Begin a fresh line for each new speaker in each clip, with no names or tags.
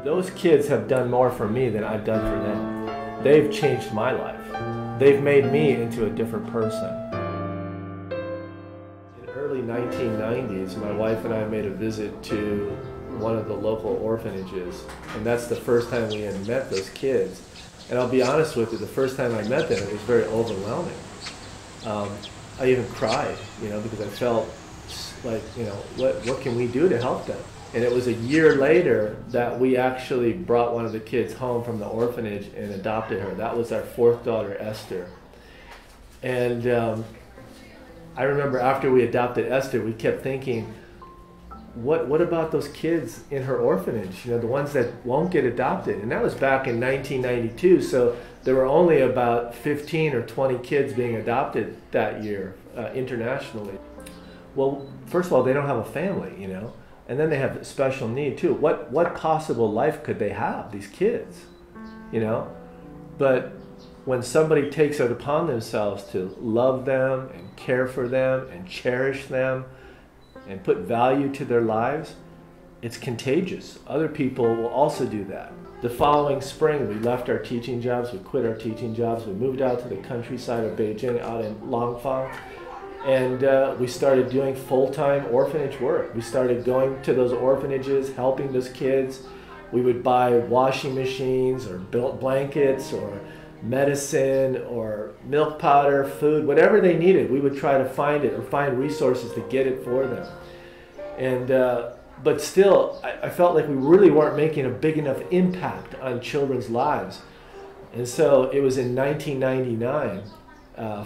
Those kids have done more for me than I've done for them. They've changed my life. They've made me into a different person. In the early 1990s, my wife and I made a visit to one of the local orphanages, and that's the first time we had met those kids. And I'll be honest with you, the first time I met them, it was very overwhelming. I even cried, because I felt like, what can we do to help them? And it was a year later that we actually brought one of the kids home from the orphanage and adopted her. That was our fourth daughter, Esther. And I remember after we adopted Esther, we kept thinking, what about those kids in her orphanage, the ones that won't get adopted? And that was back in 1992, so there were only about 15 or 20 kids being adopted that year internationally. Well, first of all, they don't have a family, and then they have special need too. What possible life could they have, these kids, But when somebody takes it upon themselves to love them and care for them and cherish them and put value to their lives, it's contagious. Other people will also do that. The following spring, we left our teaching jobs, we quit our teaching jobs, we moved out to the countryside of Beijing, out in Langfang, and we started doing full-time orphanage work. We started going to those orphanages, helping those kids. We would buy washing machines or blankets or medicine or milk powder, food, whatever they needed. We would try to find it or find resources to get it for them. And but still, I felt like we really weren't making a big enough impact on children's lives. And so it was in 1999,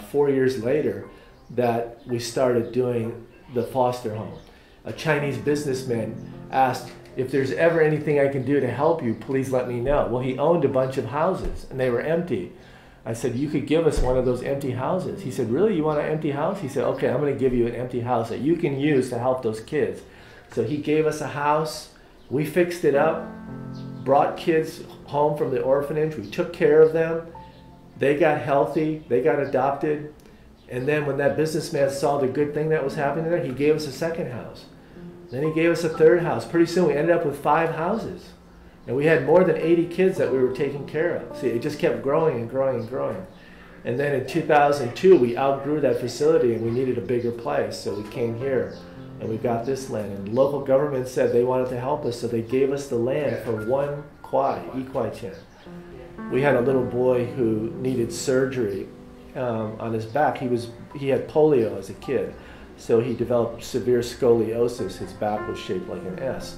4 years later, that we started doing the foster home. A Chinese businessman asked, if there's ever anything I can do to help you, please let me know. Well, he owned a bunch of houses and they were empty. I said, you could give us one of those empty houses. He said, really, you want an empty house? He said, okay, I'm going to give you an empty house that you can use to help those kids. So he gave us a house, we fixed it up, brought kids home from the orphanage, we took care of them, they got healthy, they got adopted, and then when that businessman saw the good thing that was happening there, he gave us a second house. Then he gave us a third house. Pretty soon we ended up with 5 houses. And we had more than 80 kids that we were taking care of. See, it just kept growing and growing and growing. And then in 2002, we outgrew that facility and we needed a bigger place. So we came here and we got this land. And local government said they wanted to help us, so they gave us the land for 1 kwai, ikwai-chen. We had a little boy who needed surgery on his back. He had polio as a kid. So he developed severe scoliosis. His back was shaped like an S.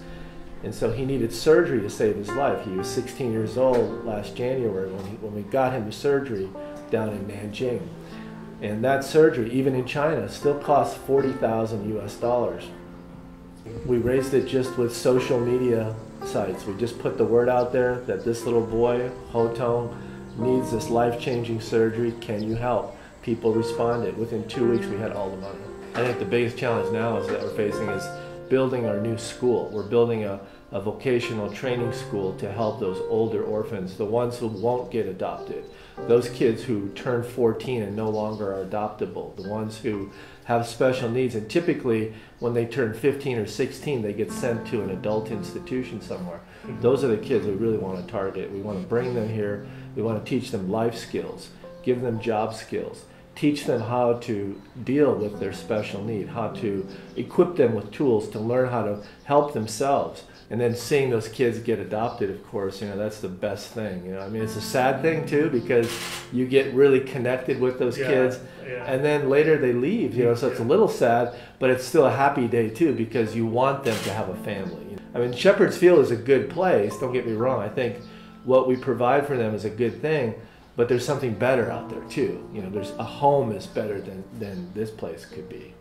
And so he needed surgery to save his life. He was 16 years old last January when we got him to surgery down in Tianjin. And that surgery, even in China, still costs $40,000 US. We raised it just with social media sites. We just put the word out there that this little boy, Ho Tong, needs this life-changing surgery. Can you help? People responded. Within 2 weeks, we had all the money. I think the biggest challenge now is that we're facing is building our new school. We're building a vocational training school to help those older orphans, the ones who won't get adopted, those kids who turn 14 and no longer are adoptable, the ones who have special needs. And typically, when they turn 15 or 16, they get sent to an adult institution somewhere. Those are the kids we really want to target. We want to bring them here. We want to teach them life skills, give them job skills, teach them how to deal with their special need, how to equip them with tools to learn how to help themselves. And then seeing those kids get adopted, of course, that's the best thing. I mean, it's a sad thing too, because you get really connected with those kids, and then later they leave, so it's a little sad, but it's still a happy day too, because you want them to have a family. I mean, Shepherd's Field is a good place, don't get me wrong. I think what we provide for them is a good thing, but there's something better out there too. There's a home is better than this place could be.